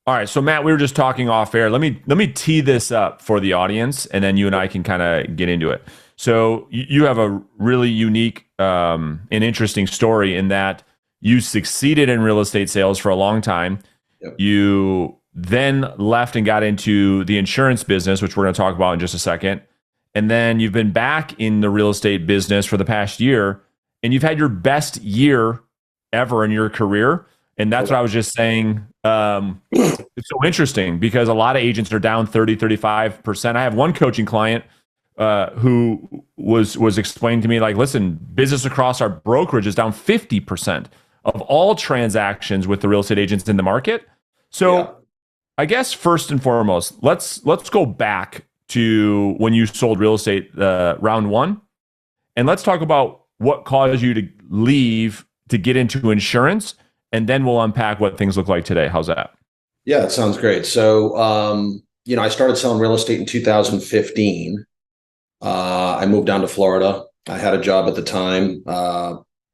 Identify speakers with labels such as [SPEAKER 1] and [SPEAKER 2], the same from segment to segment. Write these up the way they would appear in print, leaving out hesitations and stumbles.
[SPEAKER 1] All right, so Matt, we were just talking off air. Let me tee this up for the audience, and then you and I can kind of get into it. So you have a really unique and interesting story in that you succeeded in real estate sales for a long time.
[SPEAKER 2] Yep.
[SPEAKER 1] You then left and got into the insurance business, which we're going to talk about in just a second. And then you've been back in the real estate business for the past year, and you've had your best year ever in your career. And that's what I was just saying. It's so interesting because a lot of agents are down 30, 35%. I have one coaching client who was explaining to me, like, listen, business across our brokerage is down 50% of all transactions with the real estate agents in the market.
[SPEAKER 2] Yeah.
[SPEAKER 1] So I guess first and foremost, let's go back to when you sold real estate round one, and let's talk about what caused you to leave to get into insurance, and then we'll unpack what things look like today. How's that?
[SPEAKER 2] Yeah, that sounds great. So, I started selling real estate in 2015. I moved down to Florida. I had a job at the time.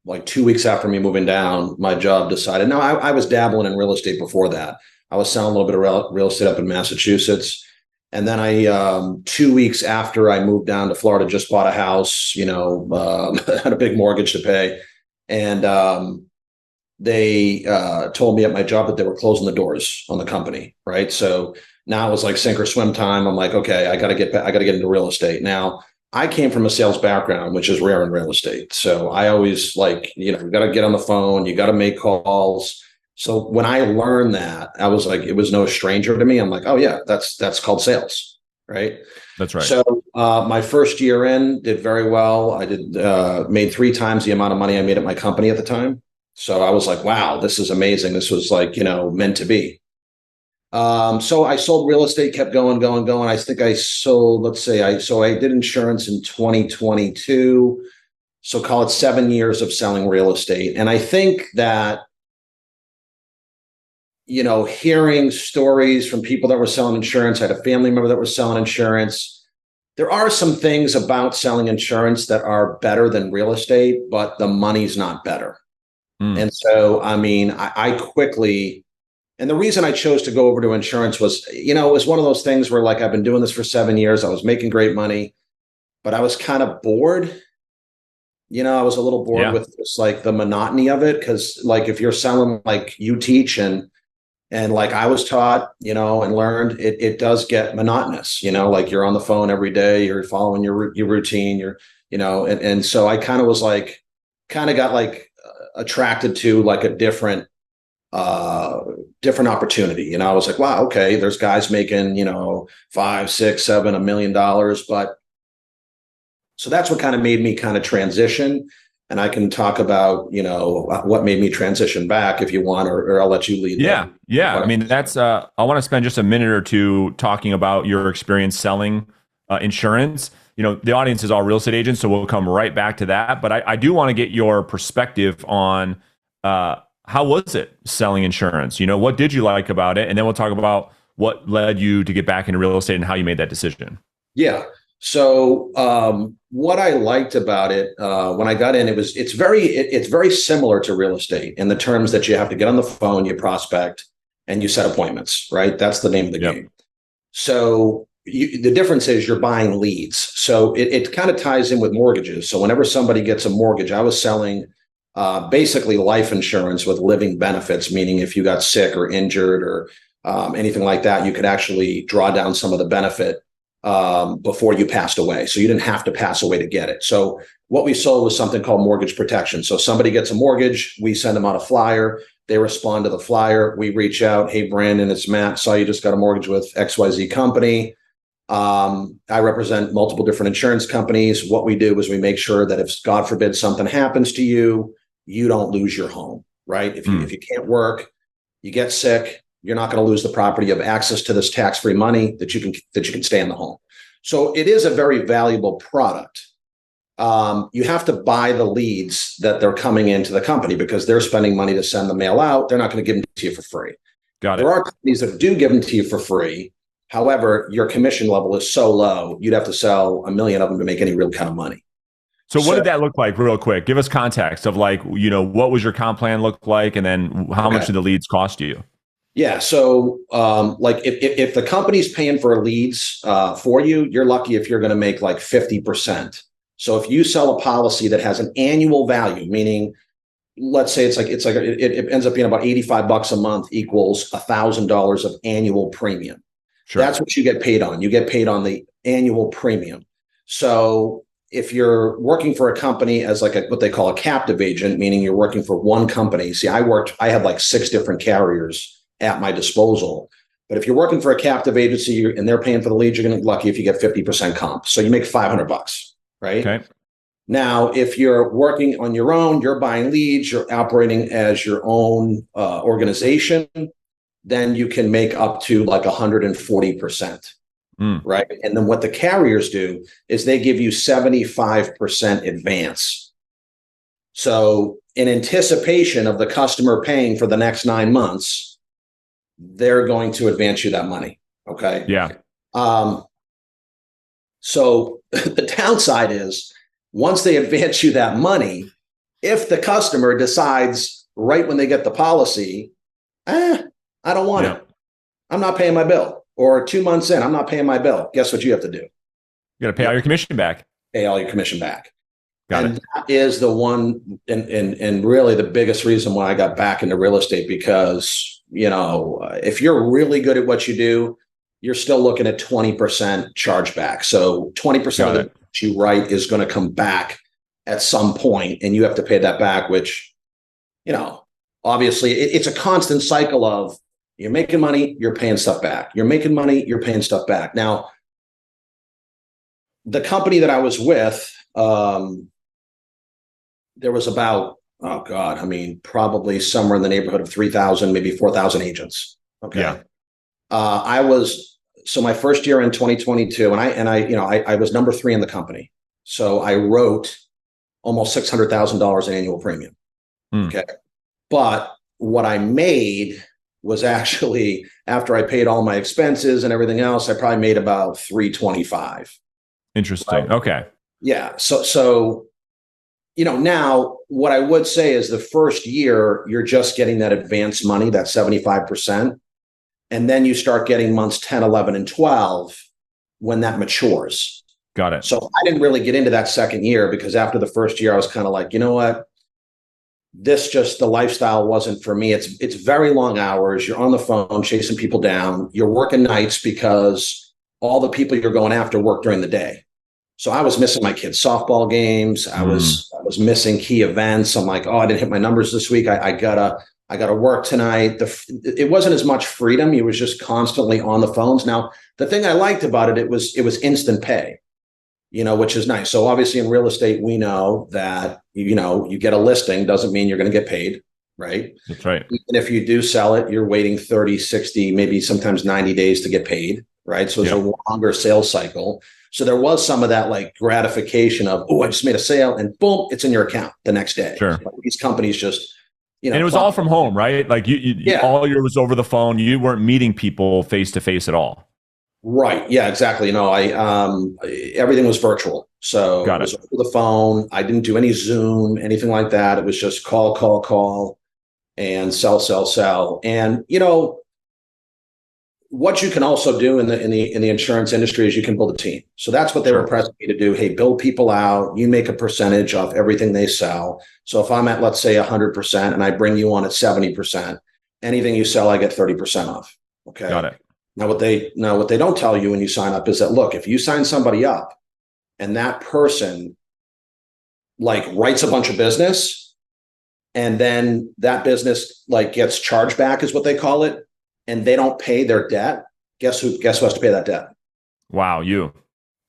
[SPEAKER 2] Like 2 weeks after me moving down, my job decided. Now, I was dabbling in real estate before that. I was selling a little bit of real estate up in Massachusetts. And then 2 weeks after I moved down to Florida, just bought a house, had a big mortgage to pay. And they told me at my job that they were closing the doors on the company. Right. So now it was like sink or swim time. I'm like, okay, I got to get into real estate. Now, I came from a sales background, which is rare in real estate. So I always you got to get on the phone, you got to make calls. So when I learned that, I was like, it was no stranger to me. I'm like, oh yeah, that's called sales. Right.
[SPEAKER 1] That's right.
[SPEAKER 2] So my first year in did very well. I made 3 times the amount of money I made at my company at the time. So I was like, wow, this is amazing. This was meant to be. So I sold real estate, kept going. I think I sold, I did insurance in 2022. So call it 7 years of selling real estate. And I think that, hearing stories from people that were selling insurance, I had a family member that was selling insurance. There are some things about selling insurance that are better than real estate, but the money's not better. And so, I quickly, and the reason I chose to go over to insurance was, it was one of those things where I've been doing this for 7 years. I was making great money, but I was kind of bored. I was a little bored with just the monotony of it. Cause if you're selling like you teach and I was taught, and learned, it does get monotonous, you're on the phone every day, you're following your routine, and so I kind of was got attracted to a different opportunity. I was like, wow, okay, there's guys making, 5, 6, 7, $1 million. But so that's what kind of made me kind of transition. And I can talk about, what made me transition back if you want, or I'll let you lead.
[SPEAKER 1] Yeah. Yeah. I mean, that's, I want to spend just a minute or two talking about your experience selling insurance. The audience is all real estate agents, so we'll come right back to that. But I do want to get your perspective on how was it selling insurance? What did you like about it? And then we'll talk about what led you to get back into real estate and how you made that decision.
[SPEAKER 2] Yeah. So what I liked about it when I got in, it's very similar to real estate in the terms that you have to get on the phone, you prospect, and you set appointments. Right. That's the name of the game. So the difference is you're buying leads. So it kind of ties in with mortgages. So whenever somebody gets a mortgage, I was selling basically life insurance with living benefits, meaning if you got sick or injured or anything like that, you could actually draw down some of the benefit before you passed away. So you didn't have to pass away to get it. So what we sold was something called mortgage protection. So somebody gets a mortgage, we send them out a flyer. They respond to the flyer. We reach out. Hey, Brandon, it's Matt. Saw you just got a mortgage with XYZ company. I represent multiple different insurance companies. What we do is we make sure that if, God forbid, something happens to you, you don't lose your home, right? If you can't work, you get sick, you're not going to lose the property. You have access to this tax-free money that you can stay in the home. So it is a very valuable product. You have to buy the leads that they're coming into the company because they're spending money to send the mail out. They're not going to give them to you for free.
[SPEAKER 1] Got it.
[SPEAKER 2] There are companies that do give them to you for free. However, your commission level is so low, you'd have to sell 1 million of them to make any real kind of money.
[SPEAKER 1] So what did that look like real quick? Give us context of what was your comp plan look like? And then how much did the leads cost you?
[SPEAKER 2] Yeah. So, like if the company's paying for leads for you, you're lucky if you're going to make like 50%. So if you sell a policy that has an annual value, meaning let's say it ends up being about $85 a month equals $1,000 of annual premium.
[SPEAKER 1] Sure.
[SPEAKER 2] That's what you get paid on. You get paid on the annual premium. So if you're working for a company as like what they call a captive agent, meaning you're working for one company. See, I had like 6 different carriers at my disposal. But if you're working for a captive agency and they're paying for the lead, you're going to be lucky if you get 50% comp. So you make $500, right?
[SPEAKER 1] Okay.
[SPEAKER 2] Now, if you're working on your own, you're buying leads, you're operating as your own organization, then you can make up to like 140%, right? And then what the carriers do is they give you 75% advance. So in anticipation of the customer paying for the next 9 months, they're going to advance you that money. Okay.
[SPEAKER 1] Yeah.
[SPEAKER 2] So the downside is once they advance you that money, if the customer decides right when they get the policy, I don't want it. I'm not paying my bill. Or 2 months in, I'm not paying my bill. Guess what you have to do?
[SPEAKER 1] You got to pay all your commission back.
[SPEAKER 2] Pay all your commission back.
[SPEAKER 1] Got
[SPEAKER 2] and
[SPEAKER 1] it.
[SPEAKER 2] That is the one and really the biggest reason why I got back into real estate, because if you're really good at what you do, you're still looking at 20% chargeback. So 20% of what you write is going to come back at some point, and you have to pay that back, which, obviously it's a constant cycle of you're making money, you're paying stuff back. You're making money, you're paying stuff back. Now, the company that I was with, there was about, probably somewhere in the neighborhood of 3,000, maybe 4,000 agents. Okay.
[SPEAKER 1] Yeah.
[SPEAKER 2] So my first year in 2022, I was number 3 in the company. So I wrote almost $600,000 in annual premium. Okay. But what I made was actually, after I paid all my expenses and everything else, I probably made about 325.
[SPEAKER 1] Interesting.
[SPEAKER 2] Right?
[SPEAKER 1] Okay.
[SPEAKER 2] Yeah. So now what I would say is the first year, you're just getting that advance money, that 75%. And then you start getting months 10, 11, and 12 when that matures.
[SPEAKER 1] Got it.
[SPEAKER 2] So I didn't really get into that second year, because after the first year, I was kind of like, you know what? The lifestyle wasn't for me. It's very long hours. You're on the phone chasing people down. You're working nights because all the people you're going after work during the day. So I was missing my kids' softball games. I was missing key events. I'm like, I didn't hit my numbers this week. I gotta work tonight. It wasn't as much freedom. It was just constantly on the phones. Now, the thing I liked about it, it was instant pay, which is nice. So obviously in real estate, we know that, you get a listing doesn't mean you're going to get paid, right?
[SPEAKER 1] That's right.
[SPEAKER 2] Even if you do sell it, you're waiting 30, 60, maybe sometimes 90 days to get paid, right? So it's a longer sales cycle. So there was some of that like gratification of, I just made a sale, and boom, it's in your account the next day.
[SPEAKER 1] Sure.
[SPEAKER 2] These companies just,
[SPEAKER 1] and it was all from home, right? Like all your was over the phone. You weren't meeting people face to face at all.
[SPEAKER 2] Right. Yeah, exactly. Everything was virtual. So it was over the phone. I didn't do any Zoom, anything like that. It was just call, and sell. And, what you can also do in the insurance industry is you can build a team. So that's what they were pressing me to do. Hey, build people out. You make a percentage of everything they sell. So if I'm at, let's say 100% and I bring you on at 70%, anything you sell, I get 30% off. Okay.
[SPEAKER 1] Got it.
[SPEAKER 2] Now what they don't tell you when you sign up is that, look, if you sign somebody up and that person like writes a bunch of business, and then that business like gets charged back, is what they call it, and they don't pay their debt, guess who has to pay that debt?
[SPEAKER 1] Wow, you.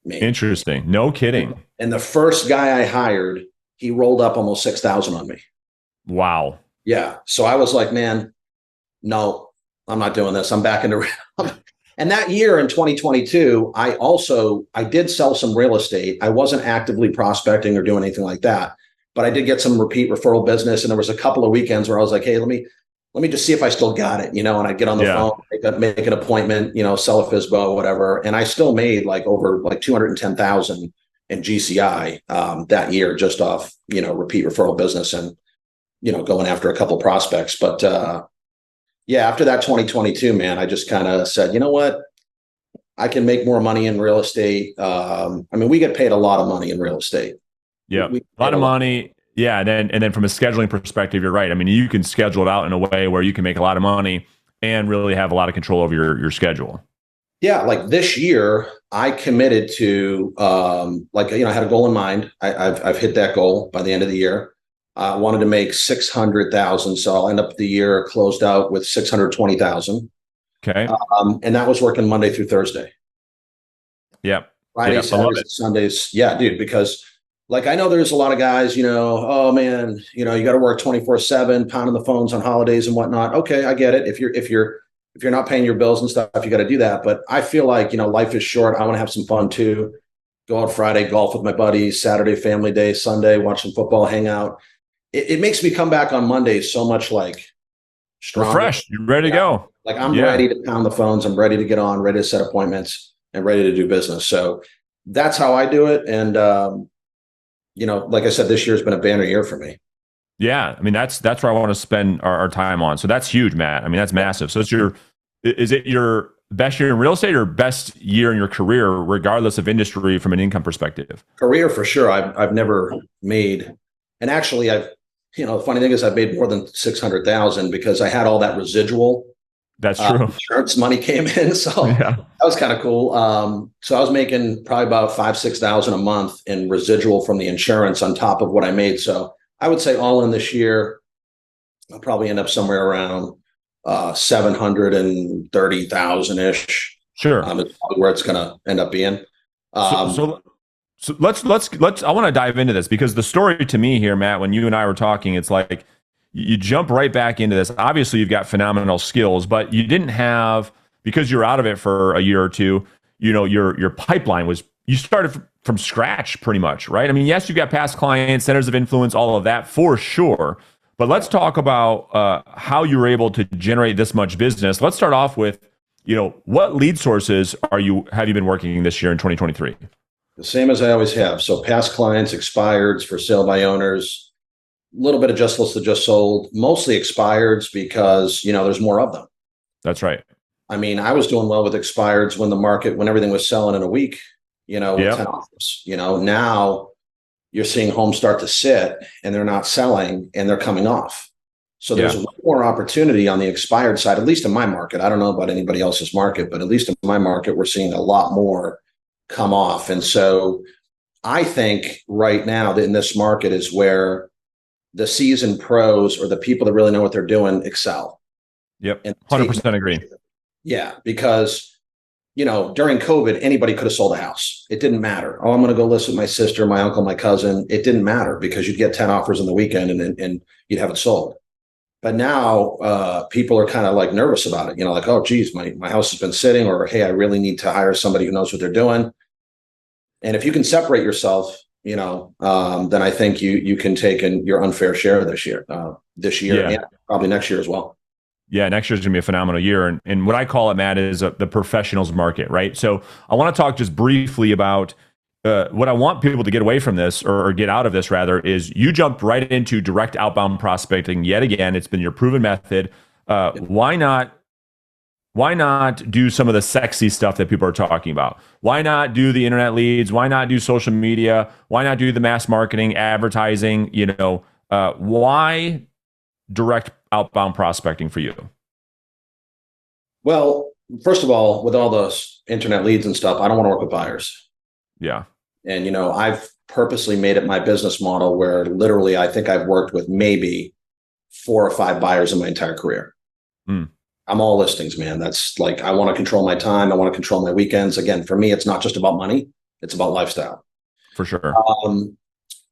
[SPEAKER 2] Me.
[SPEAKER 1] Interesting. No kidding.
[SPEAKER 2] And the first guy I hired, he rolled up almost 6,000 on me.
[SPEAKER 1] Wow.
[SPEAKER 2] Yeah. So I was like, man, no, I'm not doing this. I'm back into And that year in 2022, I did sell some real estate. I wasn't actively prospecting or doing anything like that, but I did get some repeat referral business. And there was a couple of weekends where I was like, hey, let me just see if I still got it, and I'd get on the phone, make an appointment, sell a FSBO, whatever. And I still made like over like 210,000 in GCI that year, just off, repeat referral business and, going after a couple of prospects. But Yeah, after that 2022, man, I just kind of said, you know what? I can make more money in real estate. I mean, we get paid a lot of money in real estate.
[SPEAKER 1] Yeah,
[SPEAKER 2] We
[SPEAKER 1] a lot
[SPEAKER 2] paid a
[SPEAKER 1] of
[SPEAKER 2] lot.
[SPEAKER 1] money. Yeah, and then from a scheduling perspective, you're right. I mean, you can schedule it out in a way where you can make a lot of money and really have a lot of control over your schedule.
[SPEAKER 2] Yeah, like this year, I committed to I had a goal in mind. I've hit that goal by the end of the year. I wanted to make 600,000, so I'll end up the year closed out with 620,000.
[SPEAKER 1] Okay.
[SPEAKER 2] And that was working Monday through Thursday.
[SPEAKER 1] Yep.
[SPEAKER 2] Friday,
[SPEAKER 1] Yep. I love
[SPEAKER 2] Saturdays,
[SPEAKER 1] it.
[SPEAKER 2] and Sundays. Yeah, dude, because like I know there's a lot of guys, oh man, you got to work 24/7, pounding the phones on holidays and whatnot. Okay, I get it. If you're not paying your bills and stuff, you got to do that. But I feel like, life is short. I want to have some fun too. Go out Friday, golf with my buddies, Saturday, family day, Sunday, watch some football, hang out. It makes me come back on Monday so much like stronger.
[SPEAKER 1] Refreshed. You're ready to
[SPEAKER 2] Yeah.
[SPEAKER 1] go.
[SPEAKER 2] Like I'm
[SPEAKER 1] Yeah.
[SPEAKER 2] ready to pound the phones. I'm ready to get on, ready to set appointments and ready to do business. So that's how I do it. And, like I said, this year's been a banner year for me.
[SPEAKER 1] Yeah. I mean, that's where I want to spend our time on. So that's huge, Matt. I mean, that's massive. So is it your best year in real estate or best year in your career, regardless of industry from an income perspective?
[SPEAKER 2] Career for sure. I've never made, and actually the funny thing is I've made more than 600,000 because I had all that residual
[SPEAKER 1] That's true.
[SPEAKER 2] insurance money came in. So
[SPEAKER 1] Yeah.
[SPEAKER 2] that was kind of cool. So I was making probably about 5,000-6,000 a month in residual from the insurance on top of what I made. So I would say all in this year, I'll probably end up somewhere around 730,000 ish.
[SPEAKER 1] Sure.
[SPEAKER 2] Is probably where it's going to end up being.
[SPEAKER 1] So let's I want to dive into this because the story to me here, Matt, when you and I were talking, it's like you jump right back into this. Obviously, you've got phenomenal skills, but you didn't have, because you're out of it for a year or two, your pipeline was, you started from scratch pretty much, right? I mean, yes, you've got past clients, centers of influence, all of that for sure. But let's talk about how you were able to generate this much business. Let's start off with, what lead sources have you been working this year in 2023?
[SPEAKER 2] The same as I always have. So past clients, expireds, for sale by owners, a little bit of just listed, just sold, mostly expireds because, there's more of them.
[SPEAKER 1] That's right.
[SPEAKER 2] I mean, I was doing well with expireds when everything was selling in a week, with 10 offers. Now you're seeing homes start to sit and they're not selling and they're coming off. So there's way more opportunity on the expired side, at least in my market. I don't know about anybody else's market, but at least in my market, we're seeing a lot more come off. And so I think right now that in this market is where the seasoned pros or the people that really know what they're doing excel.
[SPEAKER 1] Yep. 100% agree.
[SPEAKER 2] Yeah. Because, during COVID, anybody could have sold a house. It didn't matter. Oh, I'm going to go list with my sister, my uncle, my cousin. It didn't matter because you'd get 10 offers in the weekend and you'd have it sold. But now people are kind of like nervous about it, like, oh, geez, my house has been sitting, or, hey, I really need to hire somebody who knows what they're doing. And if you can separate yourself, then I think you can take in your unfair share this year and probably next year as well.
[SPEAKER 1] Yeah, next year's going to be a phenomenal year. And what I call it, Matt, is the professionals market, right? So I want to talk just briefly about what I want people to get away from this or get out of this rather is you jumped right into direct outbound prospecting yet again. It's been your proven method. Why not do some of the sexy stuff that people are talking about? Why not do the internet leads? Why not do social media? Why not do the mass marketing, advertising? Why direct outbound prospecting for you?
[SPEAKER 2] Well, first of all, with all those internet leads and stuff, I don't want to work with buyers.
[SPEAKER 1] Yeah.
[SPEAKER 2] And, I've purposely made it my business model where literally I think I've worked with maybe 4 or 5 buyers in my entire career. I'm all listings, man. That's like, I want to control my time. I want to control my weekends. Again, for me, it's not just about money. It's about lifestyle.
[SPEAKER 1] For sure.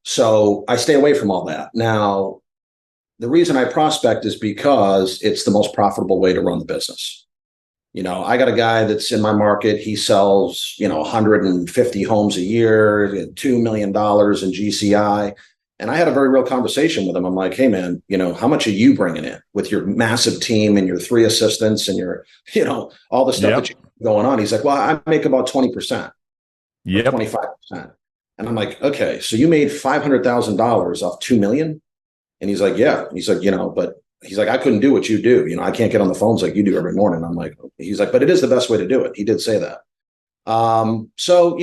[SPEAKER 2] So I stay away from all that. Now, the reason I prospect is because it's the most profitable way to run the business. I got a guy that's in my market. He sells, 150 homes a year, $2 million in GCI. And I had a very real conversation with him. I'm like, hey, man, how much are you bringing in with your massive team and your 3 assistants and your, all the stuff that you have going on? He's like, well, I make about 20%, 25%. And I'm like, okay, so you made $500,000 off $2 million? And he's like, yeah. He's like, but he's like, I couldn't do what you do. I can't get on the phones like you do every morning. I'm like, he's like, but it is the best way to do it. He did say that. So,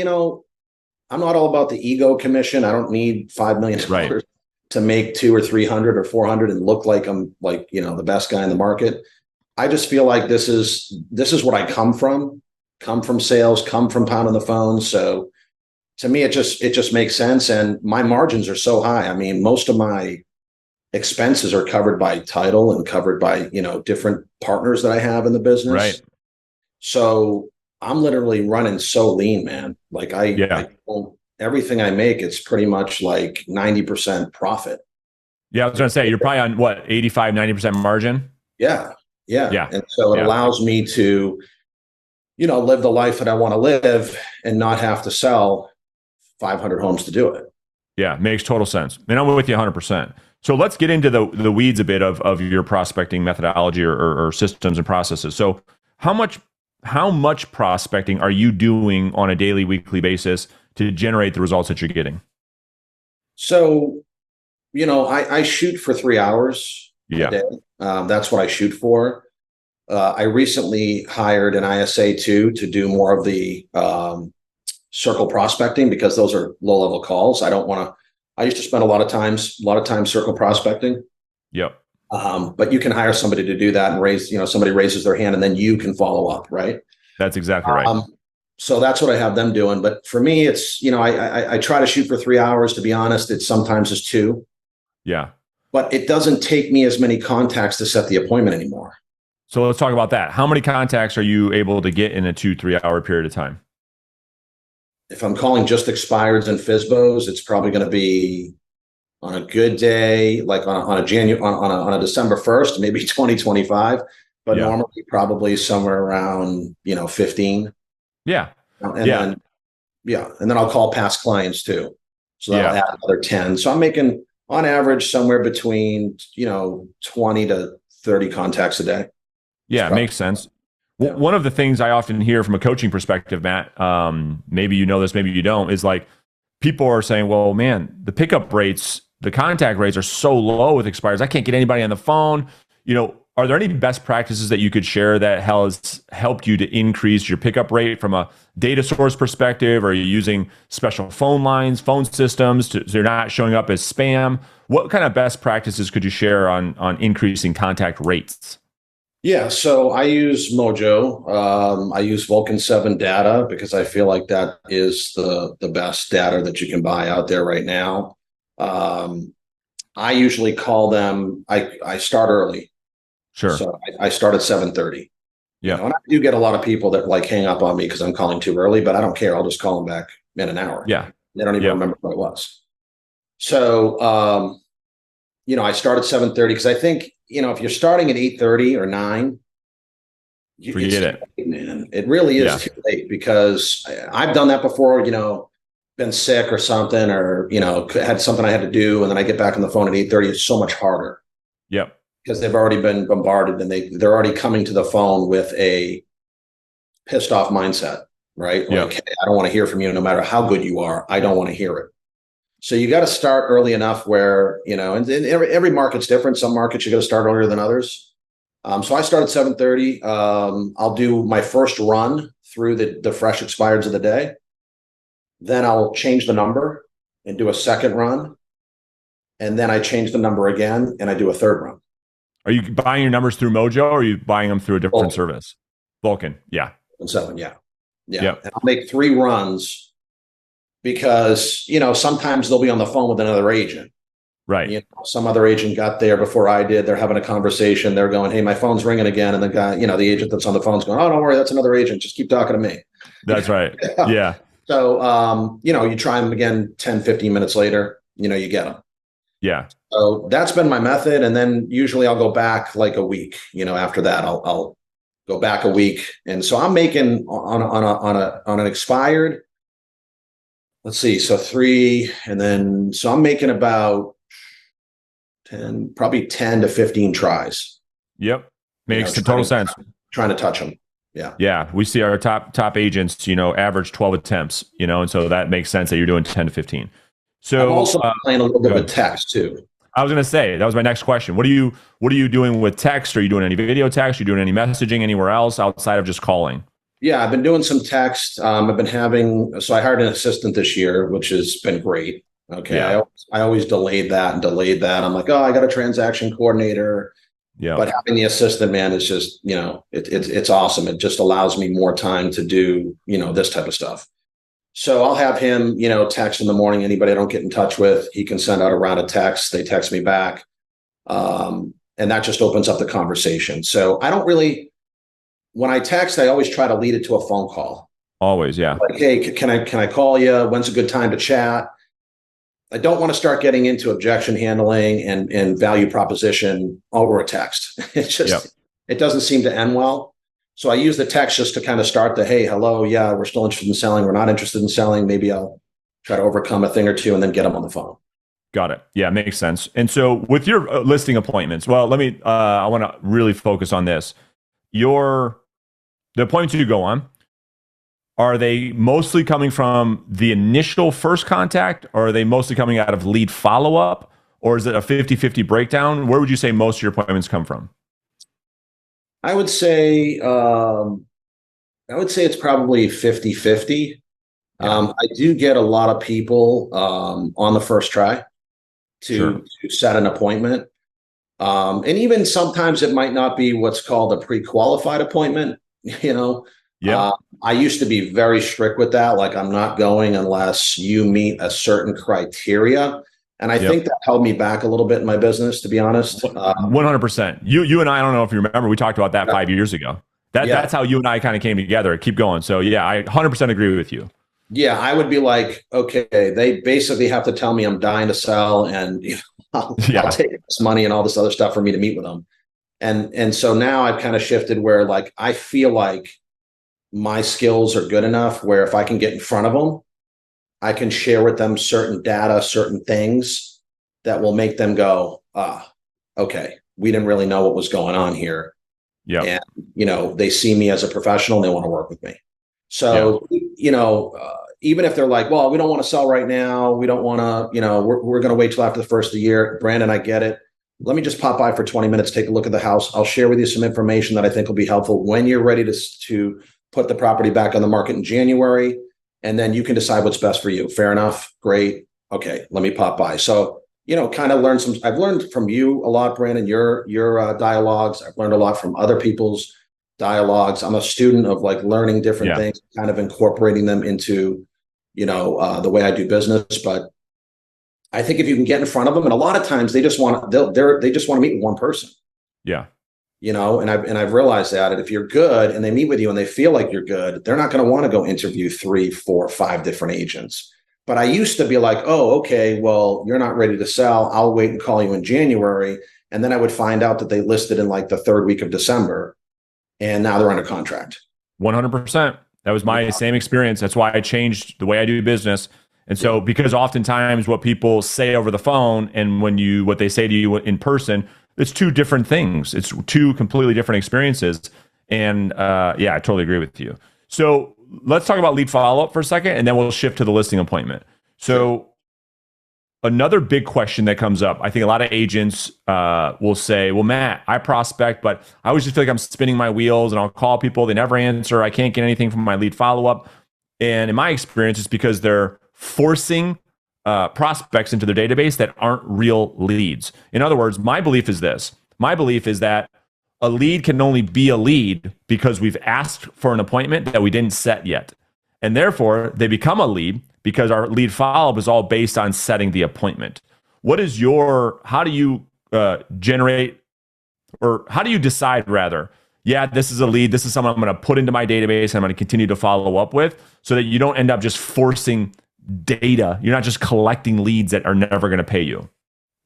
[SPEAKER 2] I'm not all about the ego commission. I don't need $5 million
[SPEAKER 1] Right.
[SPEAKER 2] to make 200 or 300 or 400 and look like I'm like, the best guy in the market. I just feel like this is what I come from sales, come from pounding the phone. So to me, it just makes sense. And my margins are so high. I mean, most of my expenses are covered by title and covered by, different partners that I have in the business.
[SPEAKER 1] Right.
[SPEAKER 2] So I'm literally running so lean, man. Like everything I make, it's pretty much like 90% profit.
[SPEAKER 1] Yeah. I was going to say, you're probably on what, 85, 90% margin?
[SPEAKER 2] Yeah.
[SPEAKER 1] Yeah.
[SPEAKER 2] And so it allows me to, live the life that I want to live and not have to sell 500 homes to do it.
[SPEAKER 1] Yeah. Makes total sense. And I'm with you 100%. So let's get into the weeds a bit of your prospecting methodology or systems and processes. So how much prospecting are you doing on a daily, weekly basis to generate the results that you're getting?
[SPEAKER 2] So, I shoot for 3 hours a day. That's what I shoot for. I recently hired an ISA too to do more of the circle prospecting because those are low level calls. I used to spend a lot of time circle prospecting.
[SPEAKER 1] Yep.
[SPEAKER 2] But you can hire somebody to do that and somebody raises their hand and then you can follow up, right?
[SPEAKER 1] That's exactly right.
[SPEAKER 2] So that's what I have them doing. But for me, it's, I try to shoot for 3 hours. To be honest, it sometimes is 2.
[SPEAKER 1] Yeah.
[SPEAKER 2] But it doesn't take me as many contacts to set the appointment anymore.
[SPEAKER 1] So let's talk about that. How many contacts are you able to get in a 2-3 hour period of time?
[SPEAKER 2] If I'm calling just expireds and FSBOs, it's probably going to be on a good day, like on a December 1st, maybe 20, 25, but normally probably somewhere around, 15.
[SPEAKER 1] Yeah.
[SPEAKER 2] And then I'll call past clients too. So that'll add another 10. So I'm making on average somewhere between, 20 to 30 contacts a day.
[SPEAKER 1] Yeah, makes sense. Yeah. One of the things I often hear from a coaching perspective, Matt, maybe you know this, maybe you don't, is like people are saying, well, man, the pickup rates, the contact rates are so low with expires. I can't get anybody on the phone. Are there any best practices that you could share that has helped you to increase your pickup rate from a data source perspective? Are you using special phone lines, phone systems so you're not showing up as spam? What kind of best practices could you share on increasing contact rates?
[SPEAKER 2] Yeah, so I use Mojo. I use Vulcan 7 data because I feel like that is the best data that you can buy out there right now. I usually call them, I start early.
[SPEAKER 1] Sure.
[SPEAKER 2] So I start at 7:30.
[SPEAKER 1] Yeah.
[SPEAKER 2] And I do get a lot of people that like hang up on me because I'm calling too early, but I don't care. I'll just call them back in an hour.
[SPEAKER 1] Yeah.
[SPEAKER 2] They don't even remember what it was. So, I start at 7:30 because I think, if you're starting at 8:30 or 9,
[SPEAKER 1] forget it.
[SPEAKER 2] Late, man. It really is too late because I've done that before, been sick or something or, had something I had to do. And then I get back on the phone at 8:30. It's so much harder.
[SPEAKER 1] Yep.
[SPEAKER 2] Because they've already been bombarded and they're already coming to the phone with a pissed off mindset, right?
[SPEAKER 1] Yep.
[SPEAKER 2] Like, hey, I don't want to hear from you no matter how good you are. I don't want to hear it. So you got to start early enough where, and every market's different. Some markets you got to start earlier than others. So I start at 7:30. I'll do my first run through the fresh expireds of the day. Then I'll change the number and do a second run. And then I change the number again and I do a third run.
[SPEAKER 1] Are you buying your numbers through Mojo or are you buying them through a different service? Vulcan. Yeah.
[SPEAKER 2] 7. Yeah.
[SPEAKER 1] Yep.
[SPEAKER 2] And I'll make 3 runs because, sometimes they'll be on the phone with another agent.
[SPEAKER 1] Right.
[SPEAKER 2] Some other agent got there before I did. They're having a conversation. They're going, hey, my phone's ringing again. And the guy, the agent that's on the phone's going, oh, don't worry. That's another agent. Just keep talking to me.
[SPEAKER 1] That's right. Yeah.
[SPEAKER 2] So, you try them again, 10, 15 minutes later, you get them.
[SPEAKER 1] Yeah.
[SPEAKER 2] So that's been my method. And then usually I'll go back like a week, after that, I'll go back a week. And so I'm making on an expired, let's see. So 3, and then, so I'm making about probably 10 to 15 tries.
[SPEAKER 1] Yep. Makes total sense.
[SPEAKER 2] Trying to touch them. Yeah.
[SPEAKER 1] Yeah. We see our top agents, average 12 attempts, and so that makes sense that you're doing 10 to 15. So
[SPEAKER 2] I'm also playing a little bit of a text too.
[SPEAKER 1] I was going to say, that was my next question. What are you doing with text? Are you doing any video text? Are you doing any messaging anywhere else outside of just calling?
[SPEAKER 2] Yeah, I've been doing some text. I've been so I hired an assistant this year, which has been great. Okay.
[SPEAKER 1] Yeah.
[SPEAKER 2] I always delayed that and delayed that. I'm like, oh, I got a transaction coordinator.
[SPEAKER 1] Yeah.
[SPEAKER 2] But having the assistant, man, is just, it's awesome. It just allows me more time to do, this type of stuff. So I'll have him, text in the morning. Anybody I don't get in touch with, he can send out a round of texts. They text me back. And that just opens up the conversation. So I don't really, when I text, I always try to lead it to a phone call.
[SPEAKER 1] Always. Yeah.
[SPEAKER 2] Like, hey, can I call you? When's a good time to chat? I don't want to start getting into objection handling and value proposition over a text. It's just, It doesn't seem to end well. So I use the text just to kind of start the, hey, hello, yeah, we're still interested in selling. We're not interested in selling. Maybe I'll try to overcome a thing or two and then get them on the phone.
[SPEAKER 1] Got it. Yeah, makes sense. And so with your listing appointments, well, I want to really focus on this. The appointments you go on, are they mostly coming from the initial first contact, or are they mostly coming out of lead follow-up, or is it a 50-50 breakdown? Where would you say most of your appointments come from?
[SPEAKER 2] I would say it's probably 50-50. I do get a lot of people on the first try to set an appointment. And even sometimes it might not be what's called a pre-qualified appointment, I used to be very strict with that. Like, I'm not going unless you meet a certain criteria. And I think that held me back a little bit in my business, to be honest.
[SPEAKER 1] 100%. You and I don't know if you remember, we talked about that 5 years ago. That's how you and I kind of came together. Keep going. So yeah, I 100% agree with you.
[SPEAKER 2] Yeah, I would be like, okay, they basically have to tell me I'm dying to sell, and I'll take this money and all this other stuff for me to meet with them. And so now I've kind of shifted where, like, I feel like my skills are good enough where if I can get in front of them, I can share with them certain data, certain things that will make them go, okay, we didn't really know what was going on here. Yeah. And, they see me as a professional and they want to work with me. So, even if they're like, well, we don't want to sell right now, we don't want to, we're going to wait till after the first of the year. Brandon, I get it. Let me just pop by for 20 minutes, take a look at the house. I'll share with you some information that I think will be helpful when you're ready to put the property back on the market in January. And then you can decide what's best for you. Fair enough. Great. Okay. Let me pop by. So, kind of I've learned from you a lot, Brandon, your dialogues. I've learned a lot from other people's dialogues. I'm a student of like learning different things, kind of incorporating them into, the way I do business. But I think if you can get in front of them, and a lot of times they just want to meet with one person. Yeah. And I've realized that if you're good and they meet with you and they feel like you're good, they're not going to want to go interview 3, 4, 5 different agents. But I used to be like, oh, okay, well, you're not ready to sell. I'll wait and call you in January. And then I would find out that they listed in like the 3rd week of December, and now they're under contract.
[SPEAKER 1] 100%. That was my same experience. That's why I changed the way I do business. And so, because oftentimes what people say over the phone and what they say to you in person, it's 2 different things. It's 2 completely different experiences. And I totally agree with you. So let's talk about lead follow-up for a second, and then we'll shift to the listing appointment. So another big question that comes up, I think a lot of agents will say, well, Matt, I prospect, but I always just feel like I'm spinning my wheels and I'll call people. They never answer. I can't get anything from my lead follow-up. And in my experience, it's because they're forcing prospects into their database that aren't real leads. In other words, my belief is this. My belief is that a lead can only be a lead because we've asked for an appointment that we didn't set yet. And therefore, they become a lead because our lead follow-up is all based on setting the appointment. How do you generate, or how do you decide rather, this is a lead, this is someone I'm going to put into my database and I'm going to continue to follow up with, so that you don't end up just forcing data. You're not just collecting leads that are never going to pay you.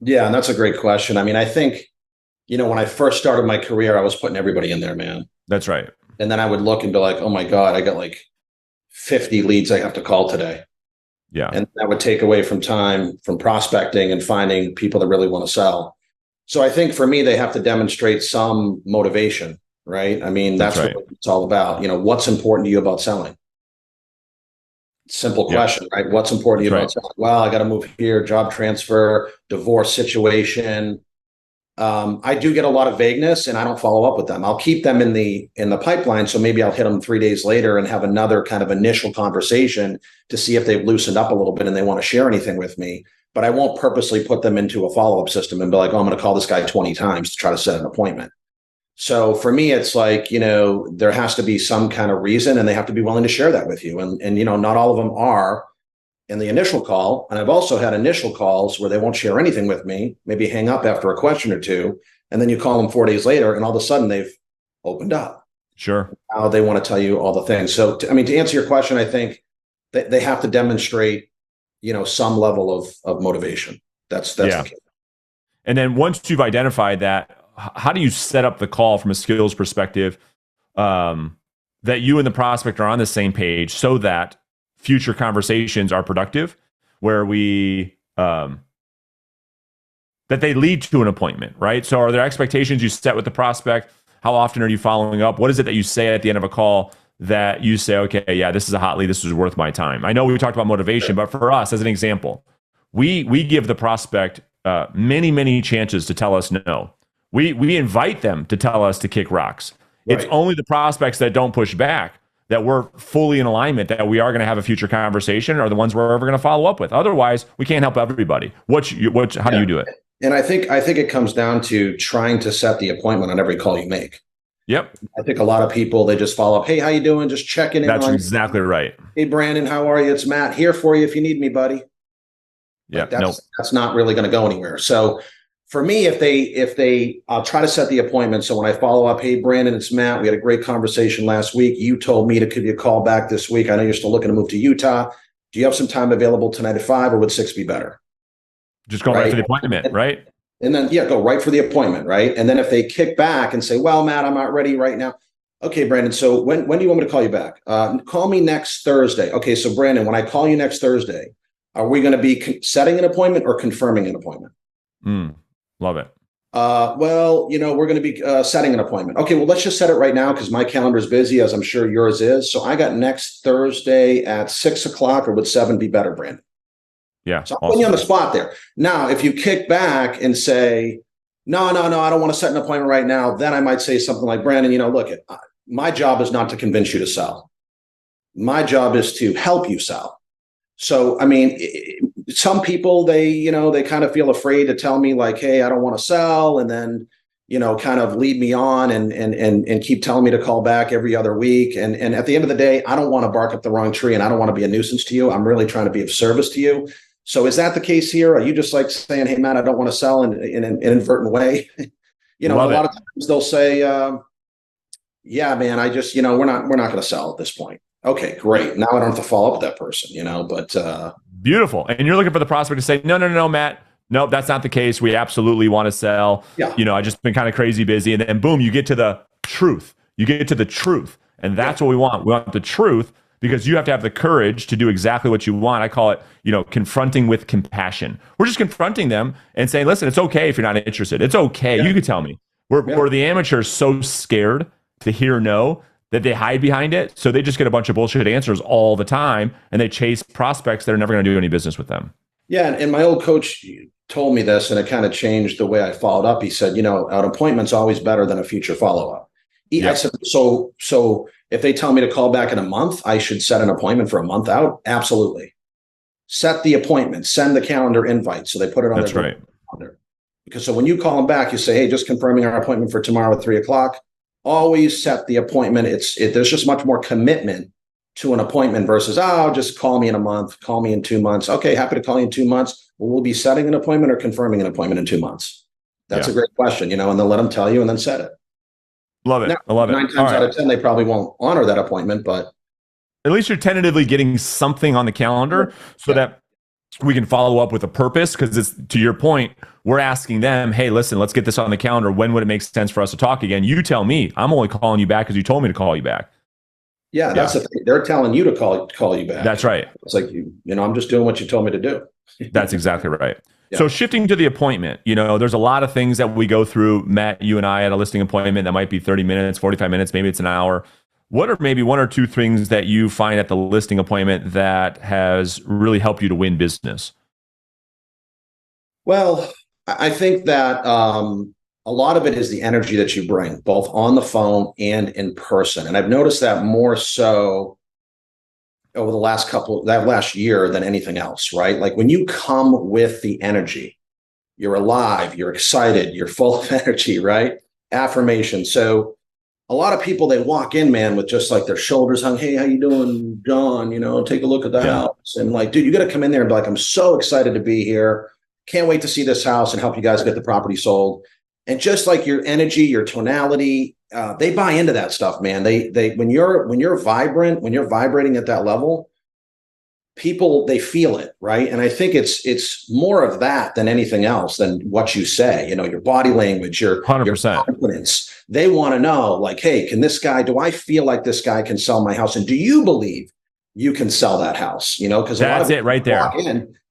[SPEAKER 2] Yeah, and that's a great question. I mean, I think, when I first started my career, I was putting everybody in there, man.
[SPEAKER 1] That's right.
[SPEAKER 2] And then I would look and be like, oh my God, I got like 50 leads I have to call today. Yeah. And that would take away from time from prospecting and finding people that really want to sell. So I think for me, they have to demonstrate some motivation, right? I mean, that's right. What it's all about. What's important to you about selling? Simple
[SPEAKER 1] Yep.
[SPEAKER 2] question, right? What's important to you
[SPEAKER 1] That's
[SPEAKER 2] about
[SPEAKER 1] right.
[SPEAKER 2] selling? Well, I got to move here, job transfer, divorce situation. I do get a lot of vagueness, and I don't follow up with them. I'll keep them in the pipeline, so maybe I'll hit them 3 days later and have another kind of initial conversation to see if they've loosened up a little bit and they want to share anything with me. But I won't purposely put them into a follow up system and be like, "Oh, I'm going to call this guy 20 times to try to set an appointment." So for me, it's like, there has to be some kind of reason, and they have to be willing to share that with you. And not all of them are in the initial call. And I've also had initial calls where they won't share anything with me, maybe hang up after a question or two. And then you call them 4 days later, and all of a sudden they've opened up.
[SPEAKER 1] Sure.
[SPEAKER 2] Now they want to tell you all the things. So, to answer your question, I think they have to demonstrate, some level of motivation. That's
[SPEAKER 1] Yeah.
[SPEAKER 2] the key.
[SPEAKER 1] And then once you've identified that, how do you set up the call from a skills perspective, that you and the prospect are on the same page so that future conversations are productive, where that they lead to an appointment, right? So are there expectations you set with the prospect? How often are you following up? What is it that you say at the end of a call that you say, okay, yeah, this is a hot lead, this is worth my time? I know we talked about motivation, but for us, as an example, we give the prospect many, many chances to tell us no. We invite them to tell us to kick rocks. It's
[SPEAKER 2] Right.
[SPEAKER 1] only the prospects that don't push back, that we're fully in alignment, that we are going to have a future conversation, are the ones we're ever going to follow up with. Otherwise, we can't help everybody. How do you do it?
[SPEAKER 2] And I think it comes down to trying to set the appointment on every call you make.
[SPEAKER 1] Yep.
[SPEAKER 2] I think a lot of people, they just follow up. Hey, how you doing? Just checking in
[SPEAKER 1] That's
[SPEAKER 2] on.
[SPEAKER 1] exactly right.
[SPEAKER 2] Hey, Brandon, how are you? It's Matt here for you if you need me, buddy.
[SPEAKER 1] Yeah.
[SPEAKER 2] Like
[SPEAKER 1] Nope.
[SPEAKER 2] that's not really going to go anywhere. So for me, I'll try to set the appointment. So when I follow up, hey, Brandon, it's Matt. We had a great conversation last week. You told me to give you a call back this week. I know you're still looking to move to Utah. Do you have some time available tonight at 5, or would 6 be better?
[SPEAKER 1] Just go right for the appointment, right?
[SPEAKER 2] And then, go right for the appointment, right? And then if they kick back and say, well, Matt, I'm not ready right now. Okay, Brandon, so when do you want me to call you back? Call me next Thursday. Okay, so Brandon, when I call you next Thursday, are we going to be setting an appointment or confirming an appointment?
[SPEAKER 1] Love it.
[SPEAKER 2] Well, we're going to be setting an appointment. Okay, well, let's just set it right now because my calendar is busy, as I'm sure yours is. So I got next Thursday at 6 o'clock, or would 7 be better, Brandon?
[SPEAKER 1] Yeah.
[SPEAKER 2] So I'm putting you on the spot there. Now, if you kick back and say, no, I don't want to set an appointment right now, then I might say something like, Brandon, look, my job is not to convince you to sell. My job is to help you sell. So, some people, they kind of feel afraid to tell me like, hey, I don't want to sell. And then, kind of lead me on and keep telling me to call back every other week. And at the end of the day, I don't want to bark up the wrong tree, and I don't want to be a nuisance to you. I'm really trying to be of service to you. So is that the case here? Are you just like saying, hey, Matt, I don't want to sell in an inadvertent way? A lot of times they'll say, yeah, man, I just, we're not going to sell at this point. Okay, great. Now I don't have to follow up with that person, but
[SPEAKER 1] beautiful. And you're looking for the prospect to say, no, Matt, no, that's not the case. We absolutely want to sell.
[SPEAKER 2] Yeah.
[SPEAKER 1] I just been kind of crazy busy. And then boom, you get to the truth. And that's what we want. We want the truth, because you have to have the courage to do exactly what you want. I call it, confronting with compassion. We're just confronting them and saying, listen, it's okay if you're not interested. It's okay. Yeah. You can tell me. We're the amateurs so scared to hear no that they hide behind it. So they just get a bunch of bullshit answers all the time, and they chase prospects that are never going to do any business with them. Yeah.
[SPEAKER 2] And my old coach told me this, and it kind of changed the way I followed up. He said, an appointment's always better than a future follow-up. I said, so if they tell me to call back in a month, I should set an appointment for a month out? Absolutely. Set the appointment, send the calendar invite so they put it on their calendar. Because so when you call them back, you say, hey, just confirming our appointment for tomorrow at 3 o'clock. Always set the appointment. There's just much more commitment to an appointment versus, just call me in a month, call me in 2 months. Okay, happy to call you in 2 months. Well, we'll be setting an appointment or confirming an appointment in 2 months. That's a great question, and they'll let them tell you and then set it.
[SPEAKER 1] Love it. Now, I love it.
[SPEAKER 2] 9 times out of 10, they probably won't honor that appointment, but
[SPEAKER 1] at least you're tentatively getting something on the calendar so that we can follow up with a purpose. Because it's, to your point, we're asking them, hey, listen, let's get this on the calendar. When would it make sense for us to talk again? You tell me. I'm only calling you back because you told me to call you back.
[SPEAKER 2] Yeah, that's the thing. They're telling you to call you back.
[SPEAKER 1] That's right.
[SPEAKER 2] It's like, I'm just doing what you told me to do.
[SPEAKER 1] That's exactly right. So shifting to the appointment, there's a lot of things that we go through, Matt, you and I, at a listing appointment that might be 30 minutes, 45 minutes, maybe it's an hour. What are maybe one or two things that you find at the listing appointment that has really helped you to win business?
[SPEAKER 2] Well, I think that a lot of it is the energy that you bring, both on the phone and in person. And I've noticed that more so over the last year than anything else, right? Like when you come with the energy, you're alive, you're excited, you're full of energy, right? Affirmation. So a lot of people, they walk in, man, with just like their shoulders hung. Hey, how you doing, John? Take a look at the house. And like, dude, you got to come in there and be like, I'm so excited to be here. Can't wait to see this house and help you guys get the property sold. And just like your energy, your tonality, they buy into that stuff, man. They when you're vibrant, when you're vibrating at that level, people, they feel it, right? And I think it's more of that than anything else, than what you say. Your body language, your
[SPEAKER 1] 100%.
[SPEAKER 2] confidence. They want to know, like, hey, do I feel like this guy can sell my house? And do you believe you can sell that house? Because
[SPEAKER 1] that's it right there.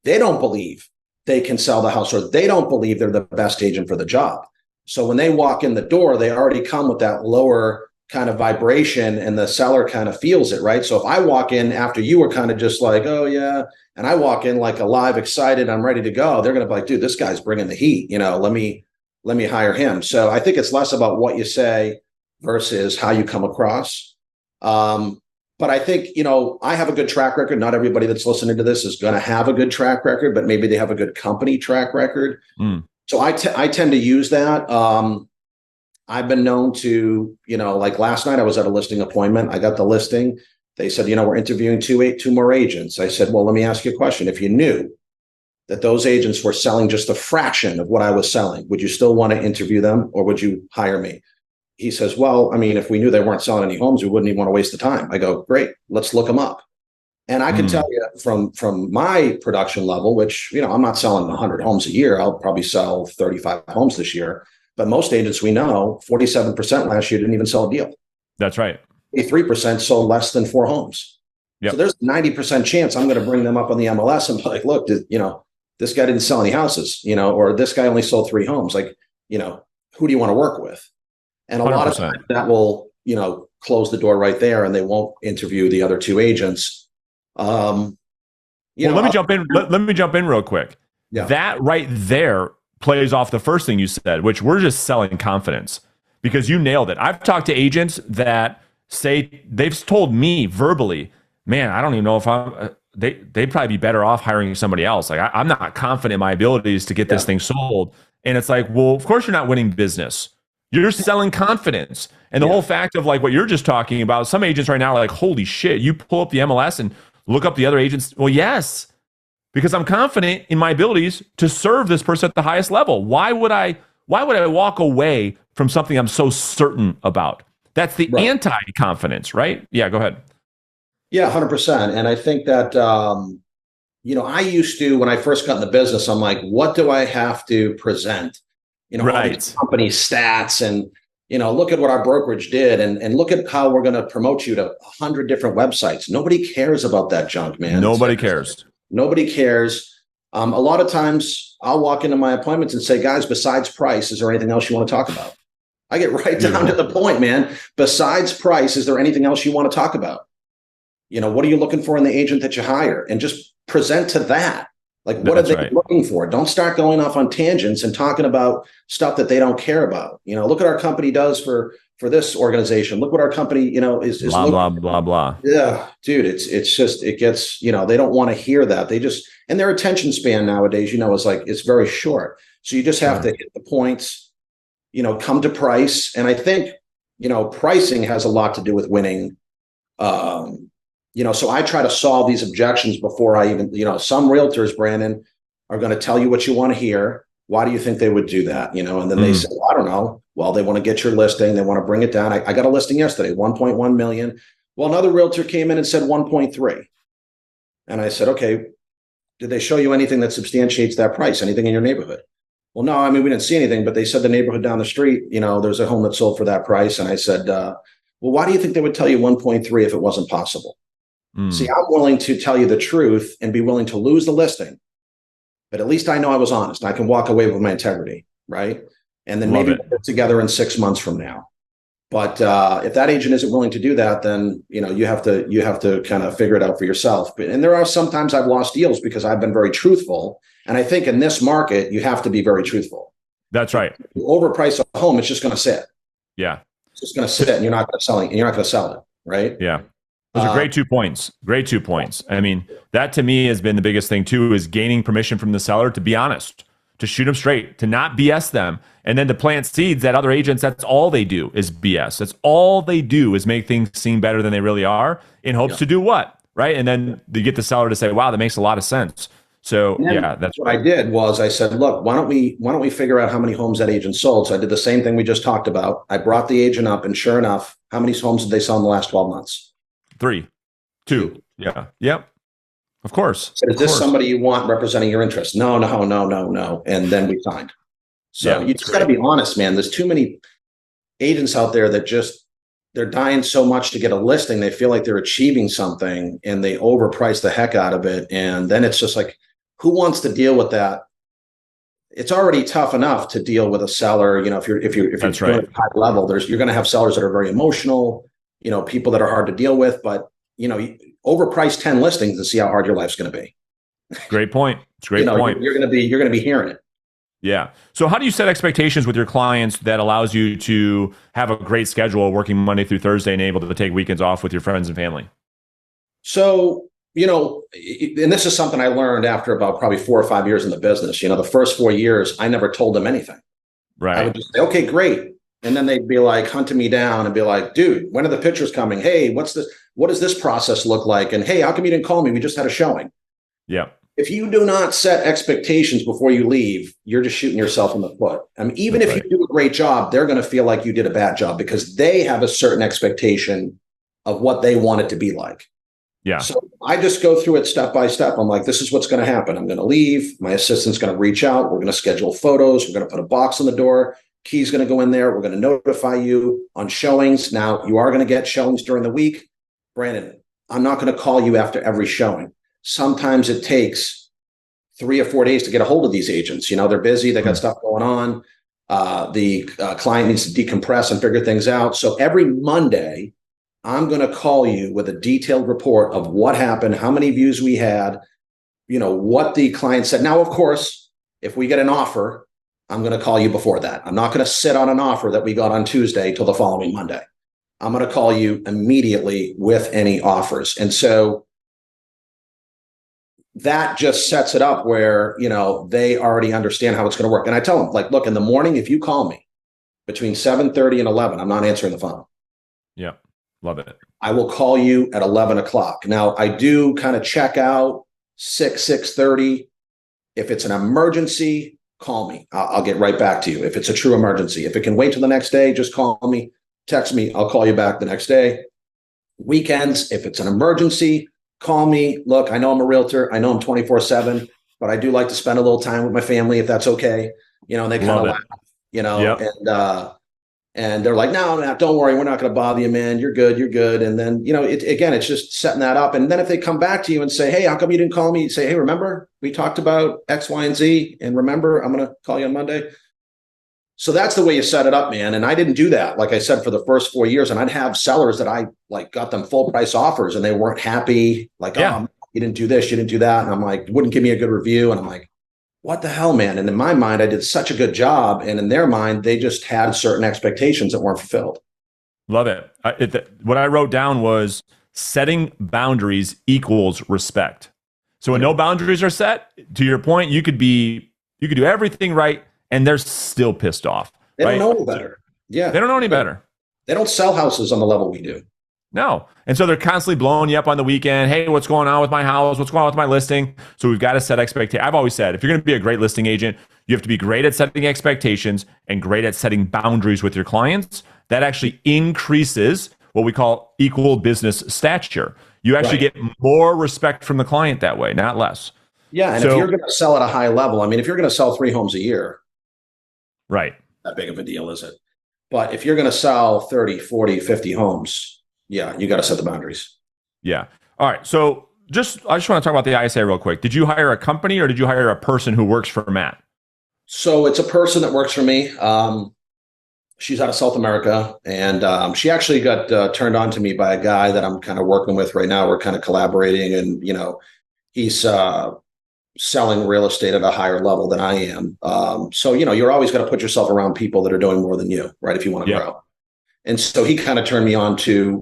[SPEAKER 2] They don't believe they can sell the house, or they don't believe they're the best agent for the job. So when they walk in the door, they already come with that lower kind of vibration, and the seller kind of feels it, right? So if I walk in after you were kind of just like, oh yeah, and I walk in like alive, excited, I'm ready to go, they're going to be like, dude, this guy's bringing the heat. Let me hire him. So I think it's less about what you say versus how you come across. But I think, I have a good track record. Not everybody that's listening to this is going to have a good track record, but maybe they have a good company track record. So I tend to use that. I've been known to, like last night I was at a listing appointment. I got the listing. They said, we're interviewing two more agents. I said, well, let me ask you a question. If you knew that those agents were selling just a fraction of what I was selling, would you still want to interview them, or would you hire me? He says, well, if we knew they weren't selling any homes, we wouldn't even want to waste the time. I go, great, let's look them up. And I can tell you from my production level, which, I'm not selling 100 homes a year. I'll probably sell 35 homes this year. But most agents we know, 47% last year didn't even sell a deal.
[SPEAKER 1] That's right.
[SPEAKER 2] 83% sold less than 4 homes. Yep. So there's a 90% chance I'm going to bring them up on the MLS and be like, look, this guy didn't sell any houses, or this guy only sold 3 homes. Like, who do you want to work with? And a 100%. Lot of times that will, close the door right there, and they won't interview the other 2 agents.
[SPEAKER 1] Let me jump in. Let me jump in real quick.
[SPEAKER 2] Yeah.
[SPEAKER 1] That right there plays off the first thing you said, which we're just selling confidence, because you nailed it. I've talked to agents that say, they've told me verbally, man, I don't even know if they'd probably be better off hiring somebody else. Like I'm not confident in my abilities to get this thing sold. And it's like, well, of course you're not winning business. You're selling confidence. And the whole fact of like what you're just talking about, some agents right now are like, holy shit, you pull up the MLS and look up the other agents. Well, yes, because I'm confident in my abilities to serve this person at the highest level. Why would I walk away from something I'm so certain about? That's the anti-confidence, right? Yeah, go ahead.
[SPEAKER 2] Yeah, 100%. And I think that, I used to, when I first got in the business, I'm like, what do I have to present? All these company stats, and, look at what our brokerage did, and look at how we're going to promote you to 100 different websites. Nobody cares about that junk, man.
[SPEAKER 1] Nobody cares.
[SPEAKER 2] Nobody cares. A lot of times I'll walk into my appointments and say, guys, besides price, is there anything else you want to talk about? I get right down to the point, man. Besides price, is there anything else you want to talk about? What are you looking for in the agent that you hire? And just present to that. Like, what are they looking for? Don't start going off on tangents and talking about stuff that they don't care about. Look what our company does for this organization. Look what our company, is
[SPEAKER 1] blah, blah, blah, blah.
[SPEAKER 2] Yeah, dude, it gets, they don't want to hear that. And their attention span nowadays, is like, it's very short. So you just have to hit the points, come to price. And I think, pricing has a lot to do with winning. So I try to solve these objections before I even, some realtors, Brandon, are going to tell you what you want to hear. Why do you think they would do that? And then they say, well, I don't know. Well, they want to get your listing. They want to bring it down. I got a listing yesterday, 1.1 million. Well, another realtor came in and said 1.3. And I said, okay, did they show you anything that substantiates that price? Anything in your neighborhood? Well, no, we didn't see anything, but they said the neighborhood down the street, there's a home that sold for that price. And I said, well, why do you think they would tell you 1.3 if it wasn't possible? See, I'm willing to tell you the truth and be willing to lose the listing, but at least I know I was honest. I can walk away with my integrity, right? And then maybe we'll get together in 6 months from now. But if that agent isn't willing to do that, then you have to kind of figure it out for yourself. And there are sometimes I've lost deals because I've been very truthful. And I think in this market, you have to be very truthful.
[SPEAKER 1] That's right.
[SPEAKER 2] If you overprice a home, it's just going to sit.
[SPEAKER 1] Yeah.
[SPEAKER 2] It's just going to sit, and you're not going to sell it. And you're not going to sell it, right?
[SPEAKER 1] Yeah. Those are great 2 points. Great 2 points. I mean, that to me has been the biggest thing too, is gaining permission from the seller to be honest, to shoot them straight, to not BS them, and then to plant seeds that other agents, that's all they do is BS. That's all they do is make things seem better than they really are in hopes to do what, right? And then you get the seller to say, wow, that makes a lot of sense. So yeah, that's
[SPEAKER 2] what I did was I said, look, why don't we figure out how many homes that agent sold? So I did the same thing we just talked about. I brought the agent up, and sure enough, how many homes did they sell in the last 12 months?
[SPEAKER 1] 3, 2. Yeah. Yep. Of course.
[SPEAKER 2] So is this somebody you want representing your interest? No. And then we signed. So you just got to be honest, man. There's too many agents out there that they're dying so much to get a listing. They feel like they're achieving something and they overprice the heck out of it. And then it's just like, who wants to deal with that? It's already tough enough to deal with a seller. If you're
[SPEAKER 1] That's
[SPEAKER 2] doing
[SPEAKER 1] right.
[SPEAKER 2] it at high level, you're going to have sellers that are very emotional, people that are hard to deal with, but overprice 10 listings and see how hard your life's going to be.
[SPEAKER 1] Great point. It's a great point.
[SPEAKER 2] You're going to be hearing it.
[SPEAKER 1] Yeah. So how do you set expectations with your clients that allows you to have a great schedule working Monday through Thursday and able to take weekends off with your friends and family?
[SPEAKER 2] So, and this is something I learned after about probably 4 or 5 years in the business. The first 4 years, I never told them anything.
[SPEAKER 1] Right.
[SPEAKER 2] I would just say, okay, great. And then they'd be like hunting me down and be like, dude, when are the pictures coming? Hey, what's this? What does this process look like? And hey, how come you didn't call me? We just had a showing.
[SPEAKER 1] Yeah.
[SPEAKER 2] If you do not set expectations before you leave, you're just shooting yourself in the foot. I mean, even if you do a great job, they're going to feel like you did a bad job because they have a certain expectation of what they want it to be like.
[SPEAKER 1] Yeah.
[SPEAKER 2] So I just go through it step by step. I'm like, this is what's going to happen. I'm going to leave. My assistant's going to reach out. We're going to schedule photos. We're going to put a box on the door. Key's going to go in there. We're going to notify you on showings. Now, you are going to get showings during the week. Brandon, I'm not going to call you after every showing. Sometimes it takes 3 or 4 days to get a hold of these agents. They're busy. They got stuff going on. The client needs to decompress and figure things out. So every Monday, I'm going to call you with a detailed report of what happened, how many views we had, what the client said. Now, of course, if we get an offer, I'm going to call you before that. I'm not going to sit on an offer that we got on Tuesday till the following Monday. I'm going to call you immediately with any offers. And so that just sets it up where, they already understand how it's going to work. And I tell them, like, look, in the morning, if you call me between 7:30 and 11, I'm not answering the phone.
[SPEAKER 1] Yeah. Love it.
[SPEAKER 2] I will call you at 11 o'clock. Now, I do kind of check out 6:30. If it's an emergency, call me. I'll get right back to you. If it's a true emergency, if it can wait till the next day, just call me, text me. I'll call you back the next day. Weekends, if it's an emergency, call me. Look, I know I'm a realtor. I know I'm 24/7, but I do like to spend a little time with my family if that's okay. And they kind of laugh, yep. And they're like, no, don't worry. We're not going to bother you, man. You're good. And then, it's just setting that up. And then if they come back to you and say, hey, how come you didn't call me? You say, hey, remember, we talked about X, Y, and Z. And remember, I'm going to call you on Monday. So that's the way you set it up, man. And I didn't do that, like I said, for the first 4 years. And I'd have sellers that I got them full price offers and they weren't happy. Like, oh, you didn't do this, you didn't do that. And I'm like, wouldn't give me a good review. And I'm like, what the hell, man? And in my mind, I did such a good job. And in their mind, they just had certain expectations that weren't fulfilled.
[SPEAKER 1] Love it. What I wrote down was setting boundaries equals respect. So when no boundaries are set, to your point, you could do everything right and they're still pissed off.
[SPEAKER 2] They don't know any better. Yeah.
[SPEAKER 1] They don't know any better.
[SPEAKER 2] They don't sell houses on the level we do.
[SPEAKER 1] No. And so they're constantly blowing you up on the weekend. Hey, what's going on with my house? What's going on with my listing? So we've got to set expectations. I've always said, if you're going to be a great listing agent, you have to be great at setting expectations and great at setting boundaries with your clients. That actually increases what we call equal business stature. You actually get more respect from the client that way, not less.
[SPEAKER 2] Yeah. And if you're going to sell at a high level, I mean, if you're going to sell 3 homes a year,
[SPEAKER 1] right,
[SPEAKER 2] that big of a deal, is it? But if you're going to sell 30, 40, 50 homes, yeah, you got to set the boundaries.
[SPEAKER 1] Yeah. All right. So I just want to talk about the ISA real quick. Did you hire a company or did you hire a person who works for Matt?
[SPEAKER 2] So it's a person that works for me. She's out of South America, and she actually got turned on to me by a guy that I'm kind of working with right now. We're kind of collaborating, and he's selling real estate at a higher level than I am. So you're always going to put yourself around people that are doing more than you, right? If you want to grow. And so he kind of turned me on to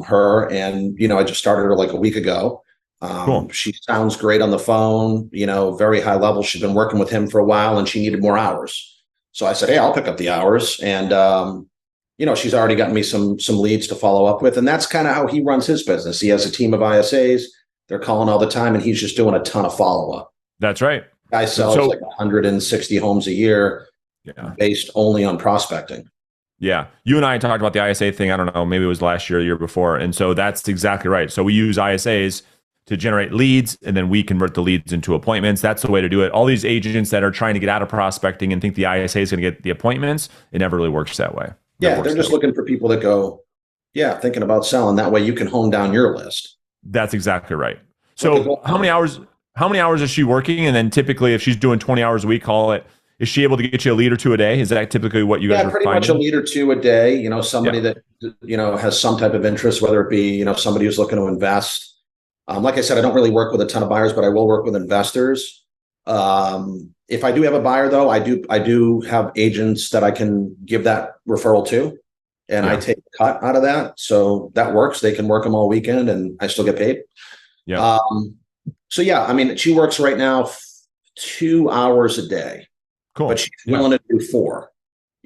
[SPEAKER 2] her, and I just started her like a week ago.
[SPEAKER 1] Cool.
[SPEAKER 2] She sounds great on the phone, very high level. She's been working with him for a while, and she needed more hours. So I said, hey, I'll pick up the hours. And, she's already gotten me some leads to follow up with. And that's kind of how he runs his business. He has a team of ISAs. They're calling all the time, and he's just doing a ton of follow up.
[SPEAKER 1] That's right.
[SPEAKER 2] Guy sells like 160 homes a year based only on prospecting.
[SPEAKER 1] Yeah. You and I talked about the ISA thing. I don't know, maybe it was last year or the year before. And so that's exactly right. So we use ISAs to generate leads, and then we convert the leads into appointments. That's the way to do it. All these agents that are trying to get out of prospecting and think the ISA is going to get the appointments, it never really works that way.
[SPEAKER 2] They're just looking for people that go, thinking about selling. That way you can hone down your list.
[SPEAKER 1] That's exactly right. So how many hours is she working? And then typically if she's doing 20 hours a week, is she able to get you a lead or two a day? Is that typically what you guys are
[SPEAKER 2] pretty
[SPEAKER 1] finding?
[SPEAKER 2] much a lead or two a day. Somebody that, has some type of interest, whether it be, somebody who's looking to invest. Like I said, I don't really work with a ton of buyers, but I will work with investors. If I do have a buyer, though, I do have agents that I can give that referral to, and I take a cut out of that. So that works. They can work them all weekend, and I still get paid.
[SPEAKER 1] Yeah.
[SPEAKER 2] She works right now 2 hours a day.
[SPEAKER 1] Cool.
[SPEAKER 2] But she's willing to do 4.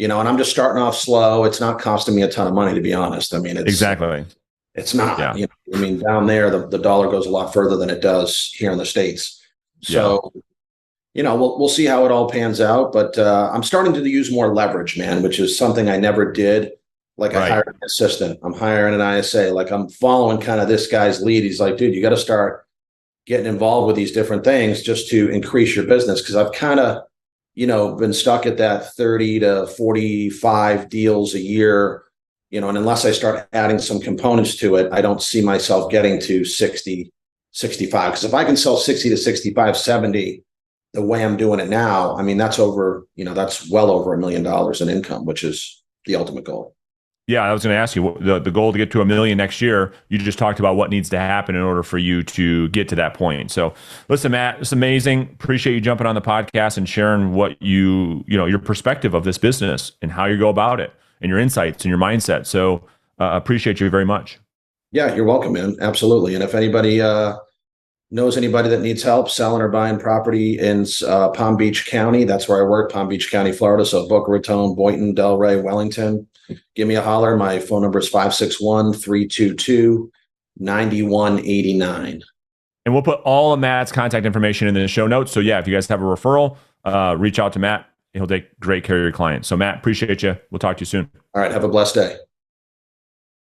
[SPEAKER 2] And I'm just starting off slow. It's not costing me a ton of money, to be honest.
[SPEAKER 1] Exactly.
[SPEAKER 2] It's not, down there, the dollar goes a lot further than it does here in the States. So, we'll see how it all pans out, but I'm starting to use more leverage, man, which is something I never did. Like I hired an assistant, I'm hiring an ISA, like I'm following kind of this guy's lead. He's like, dude, you got to start getting involved with these different things just to increase your business. Cause I've kind of, been stuck at that 30 to 45 deals a year. And unless I start adding some components to it, I don't see myself getting to 60, 65. Because if I can sell 60 to 65, 70, the way I'm doing it now, that's over, that's well over $1 million in income, which is the ultimate goal.
[SPEAKER 1] Yeah, I was going to ask you the goal to get to $1 million next year. You just talked about what needs to happen in order for you to get to that point. So listen, Matt, it's amazing. Appreciate you jumping on the podcast and sharing what your perspective of this business and how you go about it, and your insights and your mindset. So appreciate you very much. Yeah,
[SPEAKER 2] you're welcome, man. Absolutely. And if anybody knows anybody that needs help selling or buying property in Palm Beach County, that's where I work, Palm Beach County, Florida. So Boca Raton, Boynton, Delray, Wellington, give me a holler. My phone number is 561-322-9189.
[SPEAKER 1] And we'll put all of Matt's contact information in the show notes. So yeah, if you guys have a referral, reach out to Matt. He'll take great care of your clients. So Matt, appreciate you. We'll talk to you soon.
[SPEAKER 2] All right. Have a blessed day.